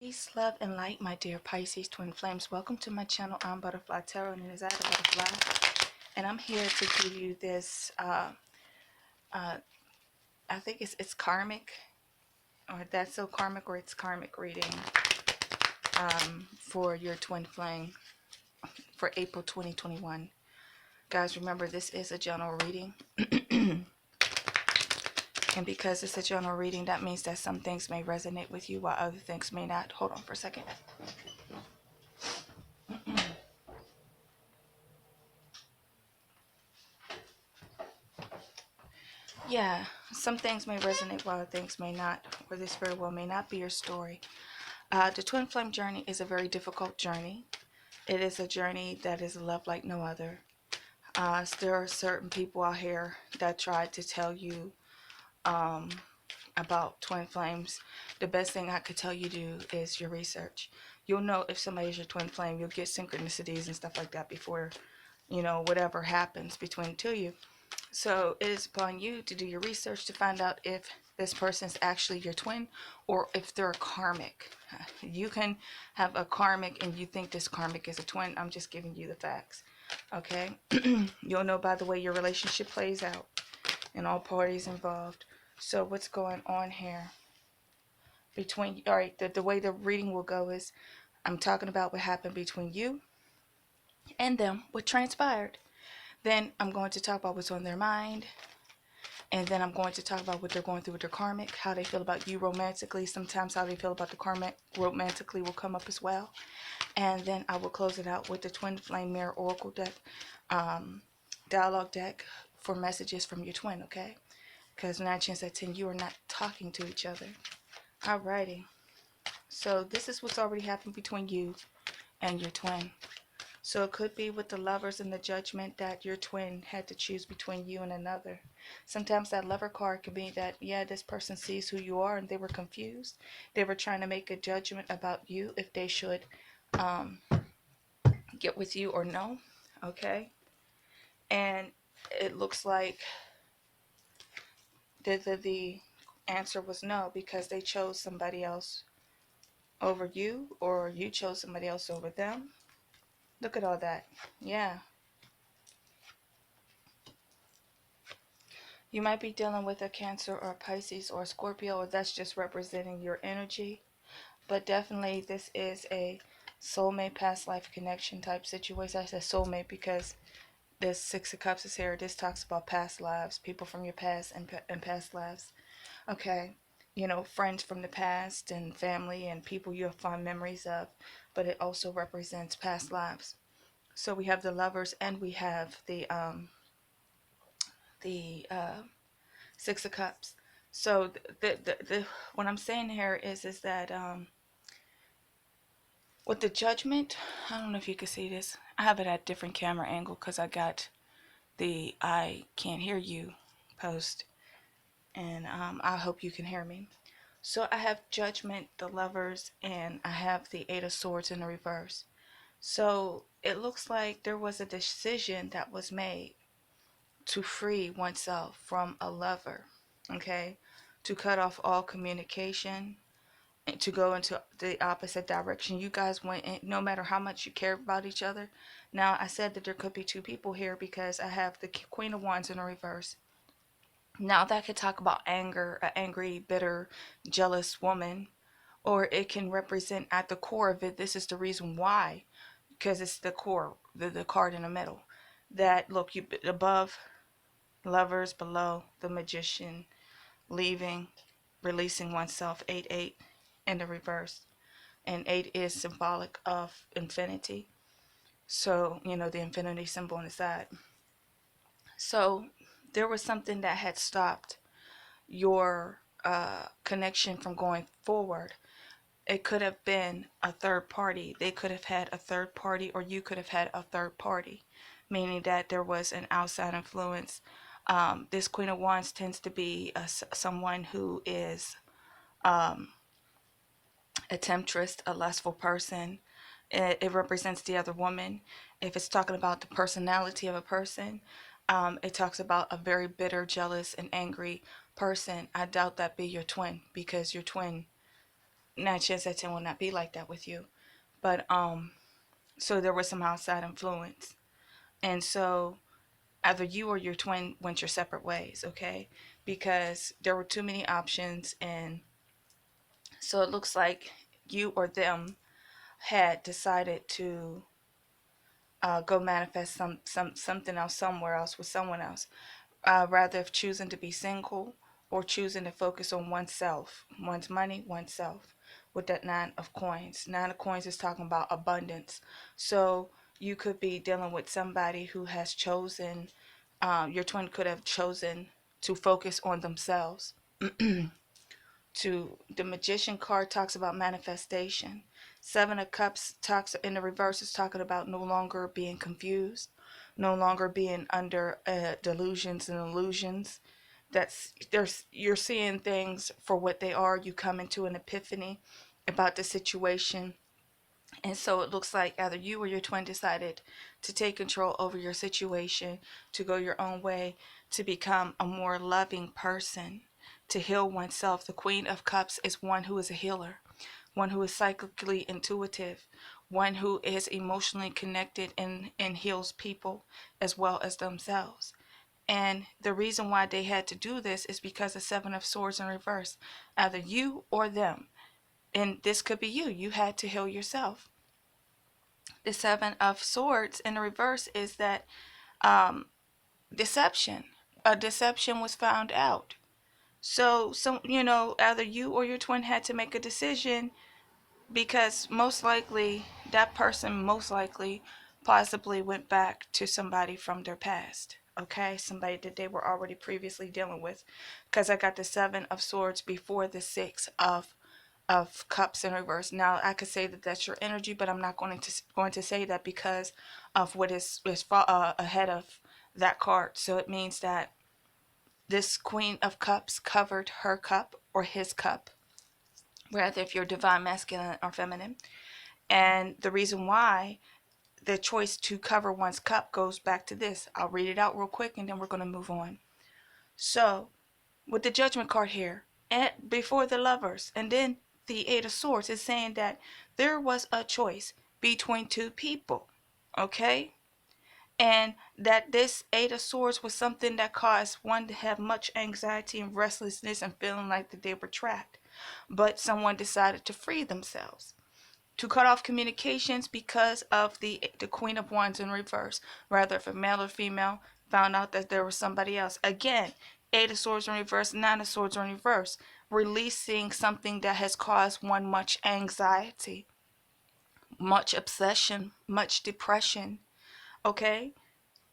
Peace, love, and light, my dear Pisces twin flames. Welcome to my channel, I'm Butterfly Tarot, and it is I, the Butterfly. And I'm here to give you this, I think it's karmic, or that's so karmic, or it's karmic reading for your twin flame for April 2021. Guys, remember this is a general reading. And because it's a general reading, that means that some things may resonate with you while other things may not. Hold on for a second. Yeah, some things may resonate while other things may not, or this very well may not be your story. The twin flame journey is a very difficult journey. It is a journey that is a love like no other. There are certain people out here that try to tell you about twin flames. The best thing I could tell you to do is your research. You'll know if somebody's your twin flame. You'll get synchronicities and stuff like that before, whatever happens between the two of you. So it is upon you to do your research to find out if this person is actually your twin or if they're a karmic. You can have a karmic and you think this karmic is a twin. I'm just giving you the facts. Okay? You'll know by the way your relationship plays out and all parties involved. So what's going on here? The way the reading will go is I'm talking about what happened between you and them, what transpired. Then I'm going to talk about what's on their mind. And then I'm going to talk about what they're going through with their karmic, how they feel about you romantically. Sometimes how they feel about the karmic romantically will come up as well. And then I will close it out with the Twin Flame Mirror Oracle deck, dialogue deck for messages from your twin, okay? Because 9 times out of 10, you are not talking to each other. Alrighty. So this is what's already happened between you and your twin. So it could be with the Lovers and the Judgment that your twin had to choose between you and another. Sometimes that Lover card could be that, yeah, this person sees who you are and they were confused. They were trying to make a judgment about you if they should get with you or no. Okay? And it looks like the answer was no because they chose somebody else over you or you chose somebody else over them. Look at all that. Yeah. You might be dealing with a Cancer or a Pisces or a Scorpio, or that's just representing your energy. But definitely this is a soulmate past life connection type situation. I said soulmate because this 6 of Cups is here. This talks about past lives, people from your past and past lives. Okay. Friends from the past and family and people you have fond memories of. But it also represents past lives. So we have the Lovers and we have the 6 of Cups. So what I'm saying here is that with the Judgment, I don't know if you can see this. I have it at different camera angle because I got the I can't hear you post, and I hope you can hear me. So I have Judgment, the Lovers, and I have the 8 of Swords in the reverse. So it looks like there was a decision that was made to free oneself from a lover, okay? To cut off all communication and to go into the opposite direction. You guys went in, no matter how much you care about each other. Now, I said that there could be 2 people here because I have the Queen of Wands in the reverse. Now, that could talk about anger, an angry, bitter, jealous woman, or it can represent at the core of it, this is the reason why, because it's the core, the card in the middle. That, look, you above, Lovers, below, the Magician, leaving, releasing oneself, 8-8 in the reverse. And 8 is symbolic of infinity. So, the infinity symbol on the side. So, there was something that had stopped your connection from going forward. It could have been a third party. They could have had a third party, or you could have had a third party, meaning that there was an outside influence. This Queen of Wands tends to be someone who is a temptress, a lustful person. It represents the other woman. If it's talking about the personality of a person, it talks about a very bitter, jealous, and angry person. I doubt that be your twin because your twin 9 chance out of 10 will not be like that with you. But so there was some outside influence, and so either you or your twin went your separate ways, okay? Because there were too many options, and so it looks like you or them had decided to go manifest something else somewhere else with someone else, rather of choosing to be single or choosing to focus on oneself, one's money, oneself. With that 9 of coins, 9 of coins is talking about abundance. So you could be dealing with somebody who has chosen, your twin could have chosen to focus on themselves. To the Magician card talks about manifestation. 7 of Cups talks in the reverse is talking about no longer being confused, no longer being under delusions and illusions. You're seeing things for what they are. You come into an epiphany about the situation. And so it looks like either you or your twin decided to take control over your situation, to go your own way, to become a more loving person, to heal oneself. The Queen of Cups is one who is a healer, one who is psychically intuitive, one who is emotionally connected and heals people as well as themselves. And the reason why they had to do this is because the 7 of Swords in reverse. Either you or them. And this could be you. You had to heal yourself. The 7 of Swords in the reverse is that deception. A deception was found out. So, either you or your twin had to make a decision, because most likely that person possibly went back to somebody from their past. Okay, somebody that they were already previously dealing with, because I got the 7 of Swords before the 6 of Cups in reverse. Now I could say that that's your energy, but I'm not going to say that because of what is ahead of that card. So it means that this Queen of Cups covered her cup or his cup, rather if you're divine masculine or feminine. And the reason why the choice to cover one's cup goes back to this. I'll read it out real quick and then we're going to move on. So with the Judgment card here, and before the Lovers, and then the 8 of Swords is saying that there was a choice between two people, okay? And that this 8 of Swords was something that caused one to have much anxiety and restlessness and feeling like that they were trapped. But someone decided to free themselves, to cut off communications because of the Queen of Wands in reverse. Rather, if a male or female found out that there was somebody else. Again, 8 of Swords in reverse, 9 of Swords in reverse. Releasing something that has caused one much anxiety, much obsession, much depression. Okay?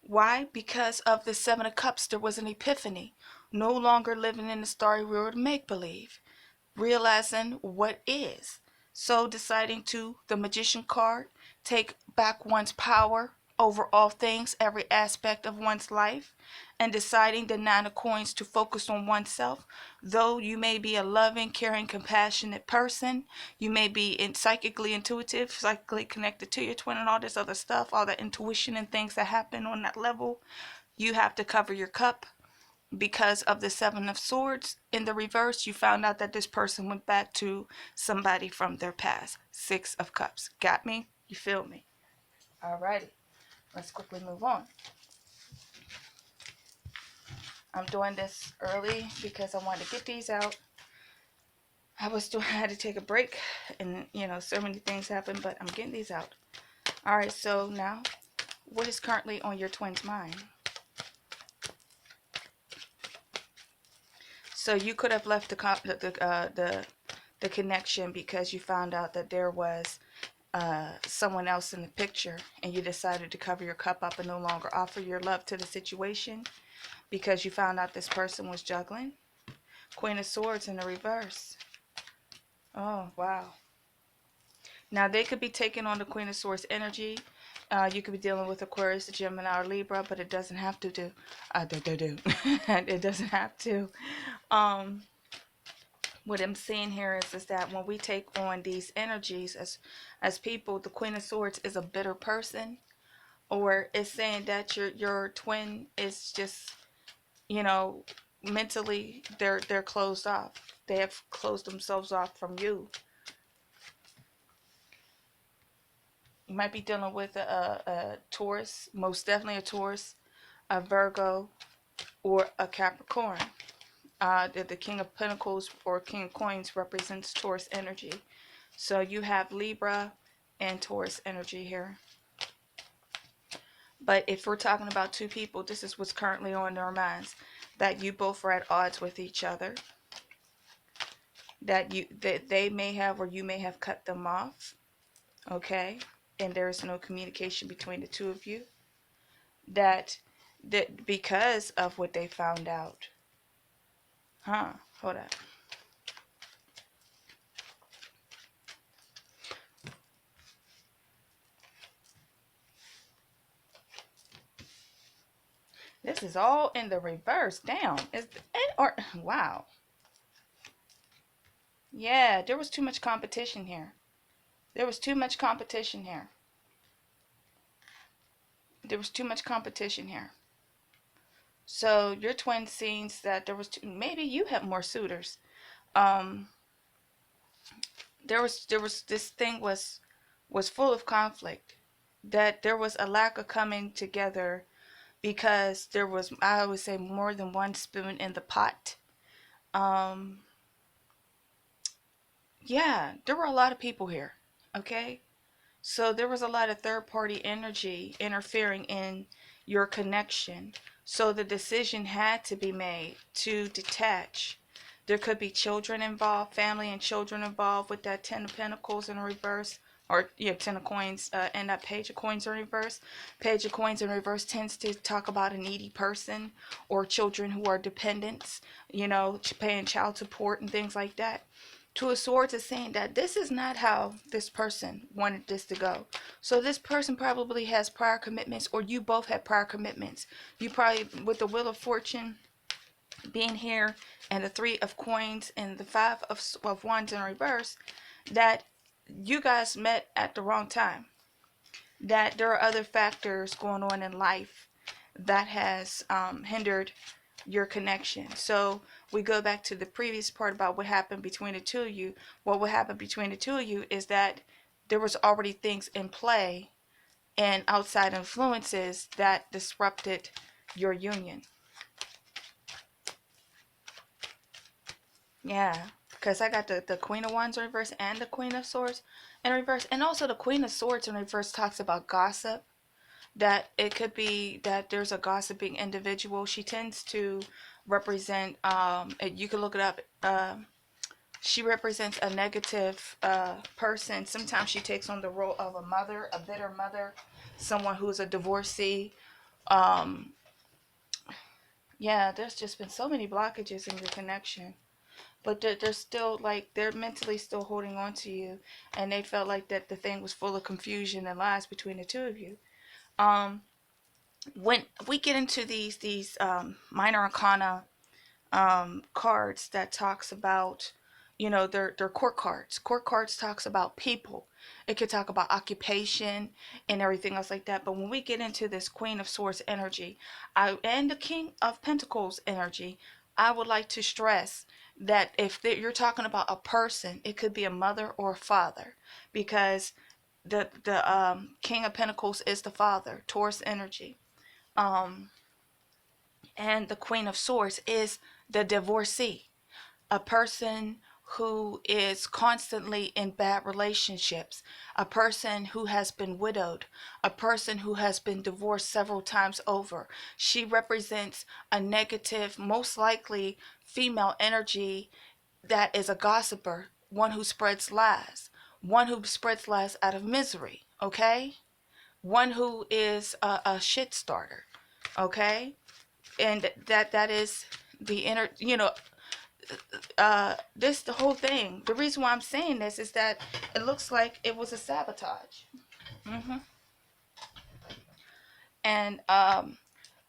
Why? Because of the 7 of Cups, there was an epiphany. No longer living in the starry world of make-believe. Realizing what is. So deciding to, the Magician card, take back one's power over all things, every aspect of one's life, and deciding the 9 of Coins to focus on oneself. Though you may be a loving, caring, compassionate person, you may be psychically intuitive, psychically connected to your twin and all this other stuff, all that intuition and things that happen on that level, you have to cover your cup. Because of the 7 of Swords in the reverse, you found out that this person went back to somebody from their past. 6 of Cups. Got me? You feel me? Alrighty. Let's quickly move on. I'm doing this early because I wanted to get these out. I had to take a break, and so many things happened, but I'm getting these out. Alright, so now, what is currently on your twin's mind? So you could have left the connection because you found out that there was someone else in the picture, and you decided to cover your cup up and no longer offer your love to the situation because you found out this person was juggling. Queen of Swords in the reverse. Oh, wow. Now, they could be taking on the Queen of Swords energy. You could be dealing with Aquarius, Gemini, or Libra, but it doesn't have to do. It doesn't have to. What I'm seeing here is that when we take on these energies as people, the Queen of Swords is a bitter person, or it's saying that your twin is just, mentally they're closed off. They have closed themselves off from you. You might be dealing with a Taurus, most definitely a Taurus, a Virgo, or a Capricorn. The King of Pentacles or King of Coins represents Taurus energy. So you have Libra and Taurus energy here. But if we're talking about two people, this is what's currently on their minds. That you both are at odds with each other. That they may have or you may have cut them off. Okay? And there is no communication between the two of you. That because of what they found out. Hold on. This is all in the reverse. Damn. Wow. Yeah, there was too much competition here. There was too much competition here. There was too much competition here. So your twin scenes that there was maybe you have more suitors. There was this thing was full of conflict. That there was a lack of coming together because there was, I always say, more than one spoon in the pot. Yeah, there were a lot of people here. Okay? So there was a lot of third party energy interfering in your connection. So the decision had to be made to detach. There could be children involved, family and children involved with that 10 of Pentacles in reverse. Or, yeah, 10 of Coins and that Page of Coins in reverse. Page of Coins in reverse tends to talk about a needy person or children who are dependents, you know, paying child support and things like that. Two of Swords is saying that this is not how this person wanted this to go. So this person probably has prior commitments, or you both had prior commitments. You probably, with the Wheel of Fortune being here and the Three of Coins and the Five of Wands in reverse, that you guys met at the wrong time. That there are other factors going on in life that has hindered your connection. So we go back to the previous part about what happened between the two of you. What happened between the two of you is that there was already things in play and outside influences that disrupted your union. Yeah, because I got the Queen of Wands in reverse and the Queen of Swords in reverse. And also the Queen of Swords in reverse talks about gossip. That it could be that there's a gossiping individual. She tends to represent, you can look it up, she represents a negative person. Sometimes she takes on the role of a mother, a bitter mother, someone who's a divorcee. Yeah, there's just been so many blockages in your connection. But they're still, like, they're mentally still holding on to you. And they felt like that the thing was full of confusion and lies between the two of you. When we get into these minor arcana cards that talks about, you know, they're court cards. Court cards talks about people. It could talk about occupation and everything else like that. But when we get into this Queen of Swords energy, and the King of Pentacles energy, I would like to stress that if you're talking about a person, it could be a mother or a father, because the King of Pentacles is the father, Taurus energy. And the Queen of Swords is the divorcee, a person who is constantly in bad relationships, a person who has been widowed, a person who has been divorced several times over. She represents a negative, most likely female energy that is a gossiper, one who spreads lies, one who spreads lies out of misery, okay? One who is a shit starter, okay? And that is the inner, you know, this, the whole thing. The reason why I'm saying this is that it looks like it was a sabotage. And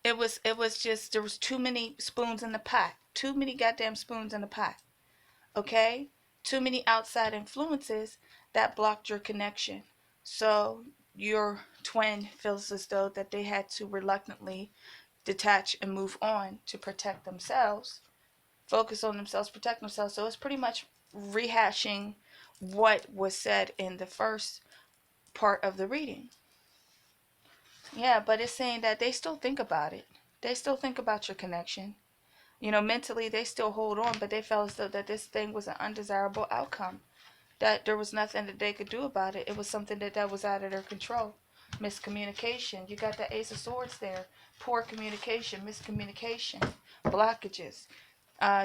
it was just, there was too many spoons in the pot. Too many goddamn spoons in the pot. Okay? Too many outside influences that blocked your connection. So your twin feels as though that they had to reluctantly detach and move on to protect themselves, focus on themselves, protect themselves. So it's pretty much rehashing what was said in the first part of the reading. Yeah, but it's saying that they still think about it. They still think about your connection. You know, mentally they still hold on, but they felt as though that this thing was an undesirable outcome. That there was nothing that they could do about it. It was something that was out of their control. Miscommunication. You got the Ace of Swords there. Poor communication, miscommunication, blockages.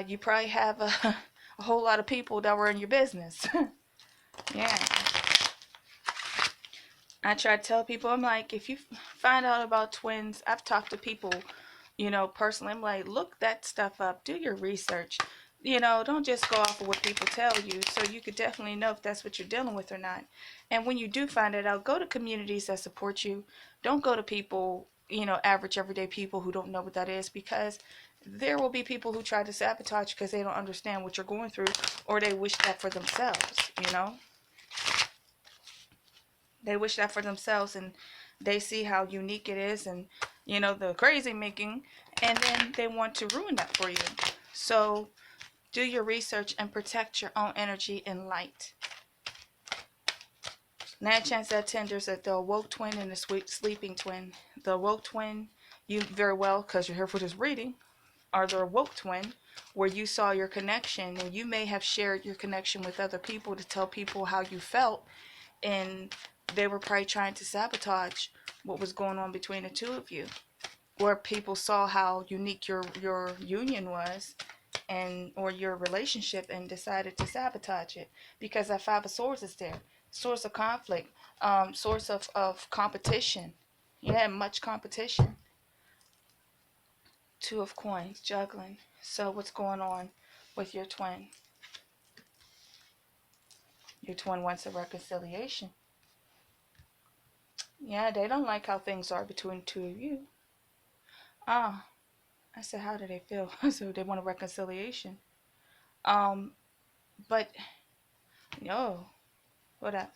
You probably have a whole lot of people that were in your business. Yeah. I try to tell people, I'm like, if you find out about twins, I've talked to people, you know, personally. I'm like, look that stuff up, do your research. You know, don't just go off of what people tell you. So you could definitely know if that's what you're dealing with or not. And when you do find it out, go to communities that support you. Don't go to people, you know, average everyday people who don't know what that is, because there will be people who try to sabotage because they don't understand what you're going through, or they wish that for themselves, you know. They wish that for themselves, and they see how unique it is, and you know, the crazy making, and then they want to ruin that for you. So do your research and protect your own energy and light. 9 chance out of 10 there's the awoke twin and the sleeping twin. The awoke twin, you very well, because you're here for this reading, are the awoke twin, where you saw your connection, and you may have shared your connection with other people to tell people how you felt, and they were probably trying to sabotage what was going on between the two of you, where people saw how unique your union was, and or your relationship, and decided to sabotage it, because that 5 of Swords is there. Source of conflict, source of competition. Yeah, much competition. 2 of Coins, juggling. So what's going on with your twin? Your twin wants a reconciliation. Yeah, they don't like how things are between the two of you. Ah, I said, how do they feel? So they want a reconciliation. But no, what up?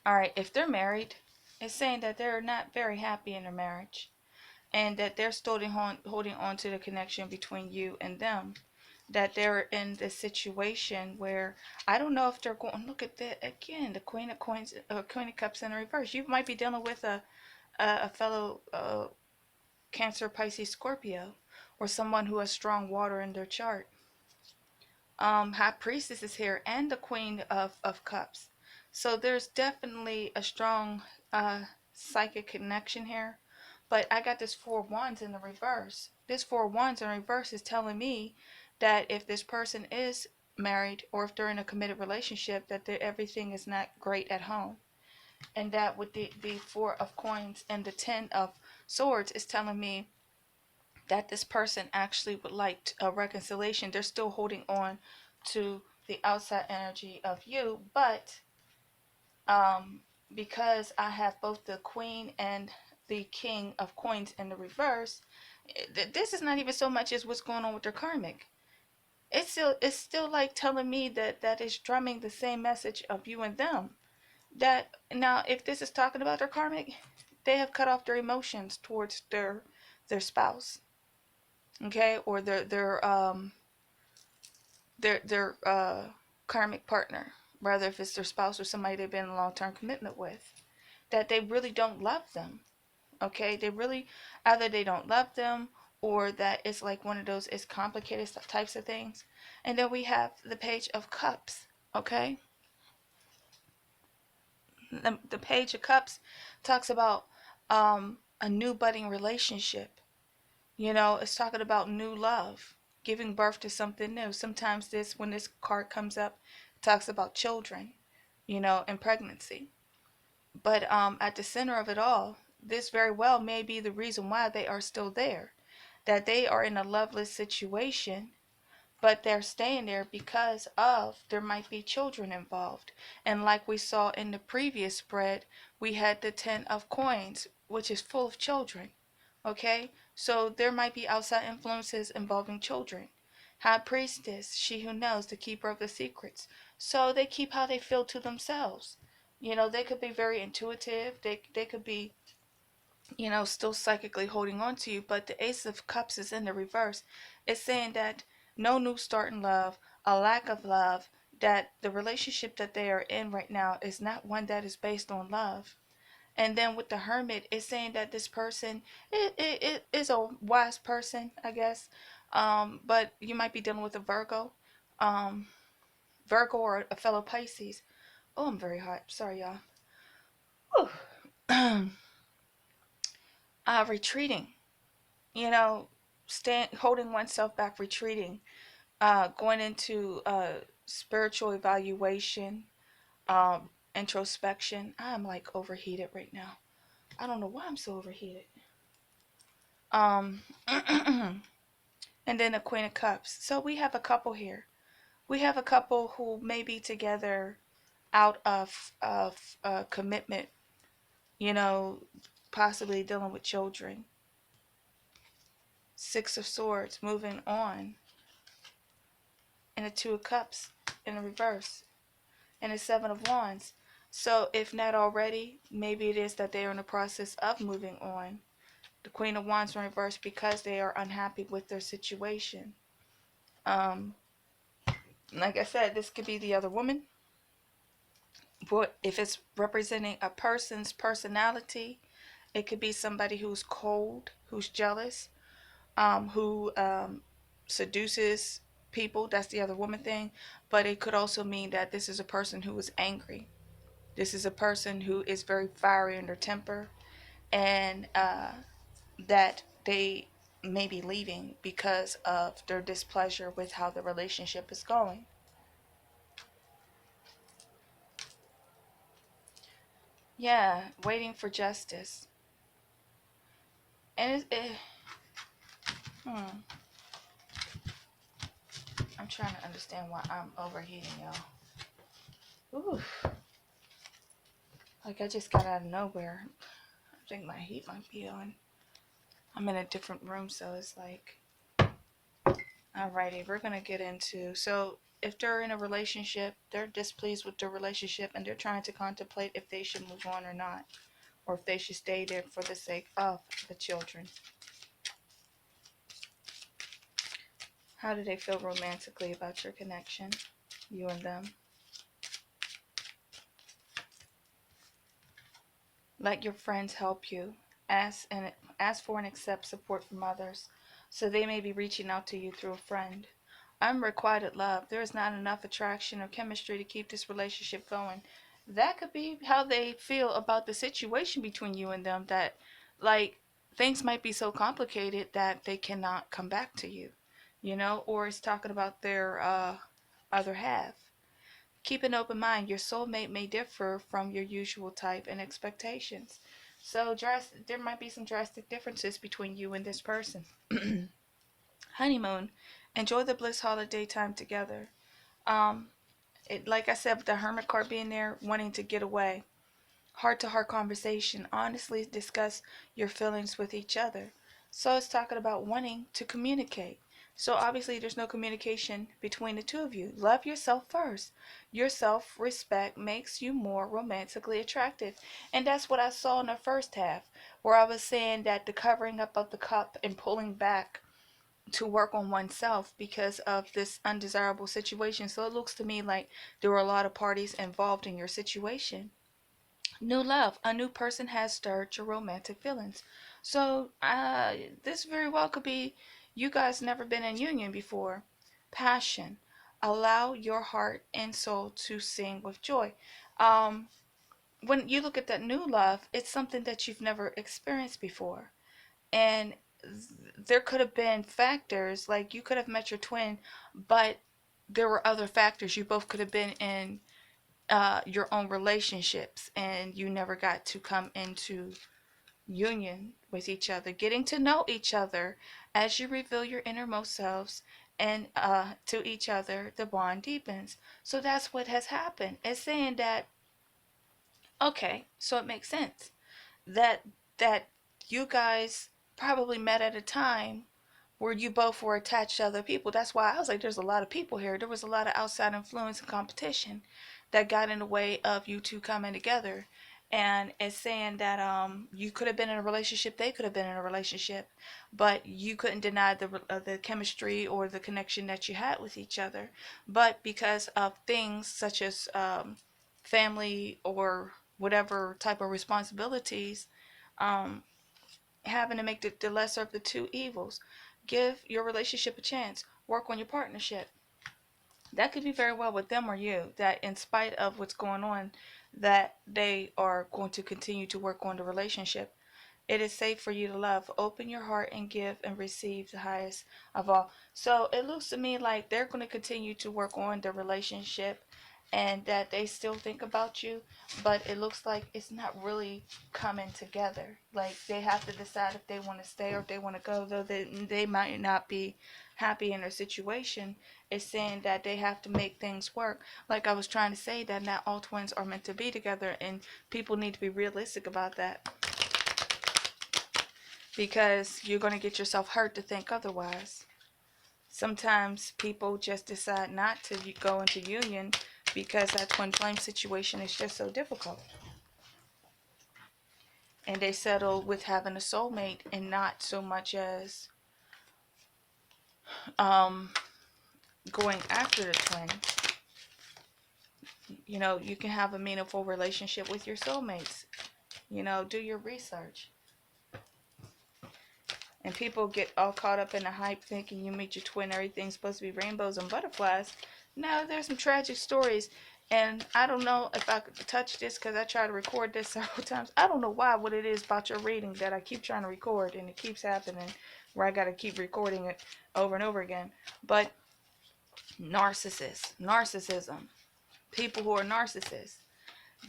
All right, if they're married, it's saying that they're not very happy in their marriage, and that they're still holding on to the connection between you and them. That they're in this situation where I don't know if they're going. Look at that again, the Queen of Coins, Queen of Cups in reverse. You might be dealing with a fellow Cancer, Pisces, Scorpio, or someone who has strong water in their chart. High Priestess is here, and the Queen of Cups. So there's definitely a strong psychic connection here. But I got this 4 Wands in the reverse. This 4 Wands in reverse is telling me that if this person is married, or if they're in a committed relationship, that everything is not great at home. And that with the 4 of Coins and the 10 of Swords is telling me that this person actually would like a reconciliation. They're still holding on to the outside energy of you, but because I have both the Queen and the King of Coins in the reverse, this is not even so much as what's going on with their karmic. It's still like telling me that it's drumming the same message of you and them. That now, if this is talking about their karmic, they have cut off their emotions towards their spouse, okay, or their karmic partner, rather if it's their spouse or somebody they've been in a long-term commitment with, that they really don't love them, okay. They really, either they don't love them, or that it's like one of those, it's complicated types of things. And then we have the Page of Cups, okay. The Page of Cups talks about a new budding relationship. You know, it's talking about new love, giving birth to something new. Sometimes when this card comes up, it talks about children, you know, and pregnancy. But at the center of it all, this very well may be the reason why they are still there. That they are in a loveless situation, but they're staying there because of there might be children involved. And like we saw in the previous spread, we had the 10 of Coins, which is full of children. Okay, so there might be outside influences involving children. High Priestess, she who knows, the keeper of the secrets. So they keep how they feel to themselves. You know, they could be very intuitive. They could be, you know, still psychically holding on to you. But the Ace of Cups is in the reverse. It's saying that no new start in love, a lack of love, that the relationship that they are in right now is not one that is based on love. And then with the Hermit, it's saying that this person it is a wise person, I guess. But you might be dealing with a Virgo, um, Virgo or a fellow Pisces. Oh, I'm very hot. Sorry, y'all. Retreating. You know, holding oneself back, retreating, going into spiritual evaluation, introspection. I'm like overheated right now. I don't know why I'm so overheated. Um, and then a Queen of Cups. So we have a couple here. We have a couple who may be together out of commitment. You know, possibly dealing with children. Six of Swords, moving on, and a Two of Cups in the reverse, and a Seven of Wands. So if not already, maybe it is that they are in the process of moving on. The Queen of Wands in reverse because they are unhappy with their situation. Um, like I said, this could be the other woman. But if it's representing a person's personality, it could be somebody who's cold, who's jealous, who seduces people. That's the other woman thing. But it could also mean that this is a person who is angry. This is a person who is very fiery in their temper, and that they may be leaving because of their displeasure with how the relationship is going. Yeah, waiting for justice. And hmm, I'm trying to understand why I'm overheating, y'all. Ooh, like I just got out of nowhere. I think my heat might be on. I'm in a different room, so it's like, alrighty, we're gonna get into. So if they're in a relationship, they're displeased with their relationship, and they're trying to contemplate if they should move on or not, or if they should stay there for the sake of the children. How do they feel romantically about your connection, you and them? Let your friends help you. Ask for and accept support from others, so they may be reaching out to you through a friend. Unrequited love. There is not enough attraction or chemistry to keep this relationship going. That could be how they feel about the situation between you and them, that like things might be so complicated that they cannot come back to you, or it's talking about their other half. Keep an open mind. Your soulmate may differ from your usual type and expectations. So there might be some drastic differences between you and this person. Honeymoon. Enjoy the bliss holiday time together. Um, like I said, with the Hermit card being there, wanting to get away. Heart to heart conversation. Honestly discuss your feelings with each other. So it's talking about wanting to communicate. So obviously there's no communication between the two of you. Love yourself first. Your self-respect makes you more romantically attractive. And that's what I saw in the first half, where I was saying that the covering up of the cup and pulling back to work on oneself because of this undesirable situation. So it looks to me like there were a lot of parties involved in your situation. New love. A new person has stirred your romantic feelings. So this very well could be you guys never been in union before. Passion. Allow your heart and soul to sing with joy. Um, when you look at that new love, it's something that you've never experienced before. And there could have been factors, like you could have met your twin, but there were other factors. You both could have been in your own relationships, and you never got to come into union with each other, getting to know each other as you reveal your innermost selves, and to each other the bond deepens. So that's what has happened. It's saying that, okay, so it makes sense that that you guys probably met at a time where you both were attached to other people. That's why I was like, there's a lot of people here. There was a lot of outside influence and competition that got in the way of you two coming together. And it's saying that you could have been in a relationship, they could have been in a relationship, but you couldn't deny the chemistry or the connection that you had with each other. But because of things such as family or whatever type of responsibilities, um, having to make the lesser of the two evils. Give your relationship a chance. Work on your partnership. That could be very well with them or you, that in spite of what's going on, that they are going to continue to work on the relationship. It is safe for you to love. Open your heart and give and receive the highest of all. So it looks to me like they're going to continue to work on the relationship and that they still think about you, but it looks like it's not really coming together. Like they have to decide if they want to stay or if they want to go, though they might not be happy in their situation. It's saying that they have to make things work. Like I was trying to say, that not all twins are meant to be together, and people need to be realistic about that, because you're going to get yourself hurt to think otherwise. Sometimes people just decide not to go into union because that twin flame situation is just so difficult. And they settle with having a soulmate and not so much as um, going after the twin. You know, you can have a meaningful relationship with your soulmates. You know, do your research. And people get all caught up in the hype thinking you meet your twin, everything's supposed to be rainbows and butterflies. No, there's some tragic stories. And I don't know if I could touch this because I try to record this several times. I don't know why, what it is about your reading that I keep trying to record and it keeps happening where I got to keep recording it over and over again. But narcissism, people who are narcissists,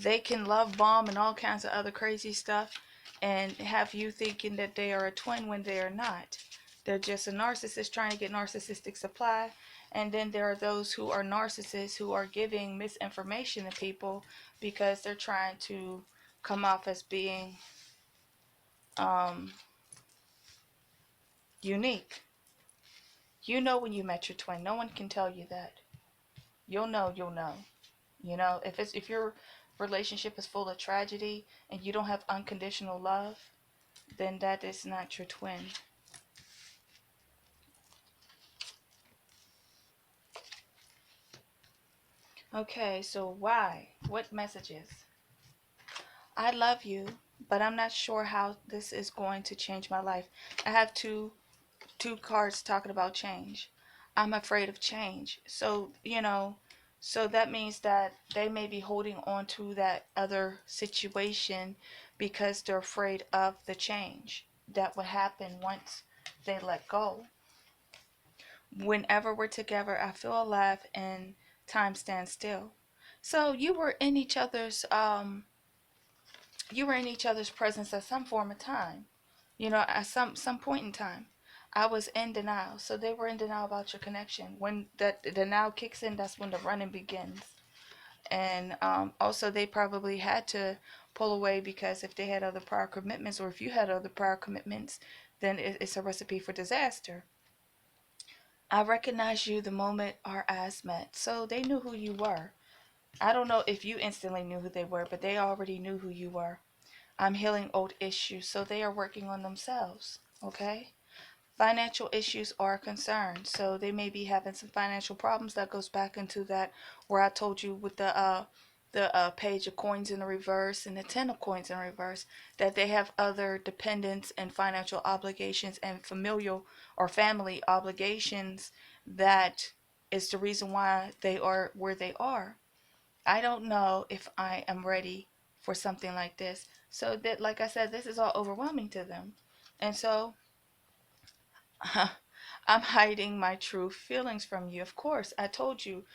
they can love bomb and all kinds of other crazy stuff and have you thinking that they are a twin when they are not. They're just a narcissist trying to get narcissistic supply. And then there are those who are narcissists who are giving misinformation to people because they're trying to come off as being um, unique. You know when you met your twin. No one can tell you that. You'll know, you'll know. You know, if your relationship is full of tragedy and you don't have unconditional love, then that is not your twin. Okay, so why? What messages? I love you, but I'm not sure how this is going to change my life. I have two cards talking about change. I'm afraid of change. So, you know, so that means that they may be holding on to that other situation because they're afraid of the change that would happen once they let go. Whenever we're together, I feel alive and time stands still. So you were in each other's presence at some form of time. You know, at some point in time. I was in denial. So they were in denial about your connection. When that denial kicks in, that's when the running begins. And also they probably had to pull away because if they had other prior commitments, or if you had other prior commitments, then it's a recipe for disaster. I recognized you the moment our eyes met. So they knew who you were. I don't know if you instantly knew who they were, but they already knew who you were. I'm healing old issues, so they are working on themselves. Okay? Financial issues are a concern, so they may be having some financial problems. That goes back into that where I told you with the page of coins in the reverse and the 10 of coins in reverse, that they have other dependents and financial obligations and familial or family obligations that is the reason why they are where they are. I don't know if I am ready for something like this. So that, like I said, this is all overwhelming to them. And so I'm hiding my true feelings from you. Of course, I told you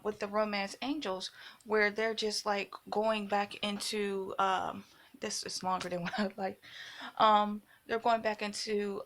with the romance angels, where they're just like going back into this is longer than what I like. They're going back into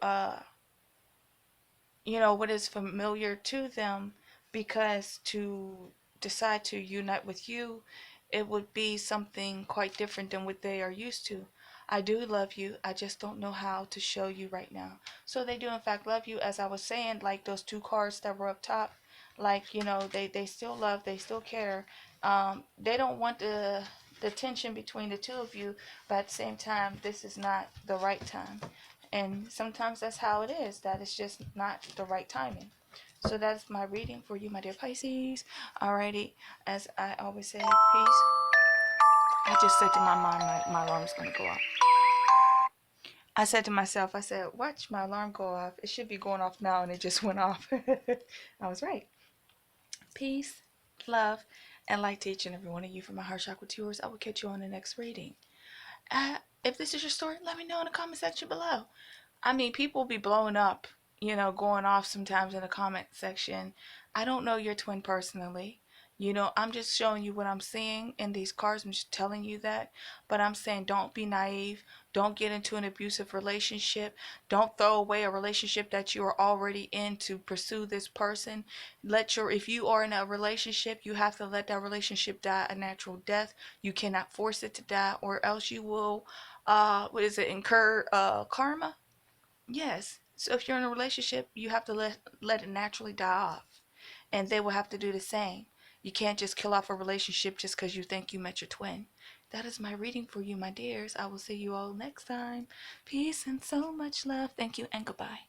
what is familiar to them, because to decide to unite with you, it would be something quite different than what they are used to. I do love you, I just don't know how to show you right now. So they do in fact love you, as I was saying, like those two cards that were up top. Like, they still love, they still care. They don't want to the tension between the two of you, but at the same time, this is not the right time. And sometimes that's how it is, that it's just not the right timing. So that's my reading for you, my dear Pisces. Alrighty, as I always say, peace. I just said to my mind, my alarm's going to go off. I said to myself, I said, watch my alarm go off. It should be going off now, and it just went off. I was right. Peace, love, and light to each and every one of you from my heart chakra viewers. I will catch you on the next reading. If this is your story, let me know in the comment section below. I mean, people be blowing up, going off sometimes in the comment section. I don't know your twin personally. I'm just showing you what I'm seeing in these cards. I'm just telling you that. But I'm saying don't be naive. Don't get into an abusive relationship. Don't throw away a relationship that you are already in to pursue this person. If you are in a relationship, you have to let that relationship die a natural death. You cannot force it to die, or else you will, incur karma. Yes. So if you're in a relationship, you have to let it naturally die off. And they will have to do the same. You can't just kill off a relationship just because you think you met your twin. That is my reading for you, my dears. I will see you all next time. Peace and so much love. Thank you and goodbye.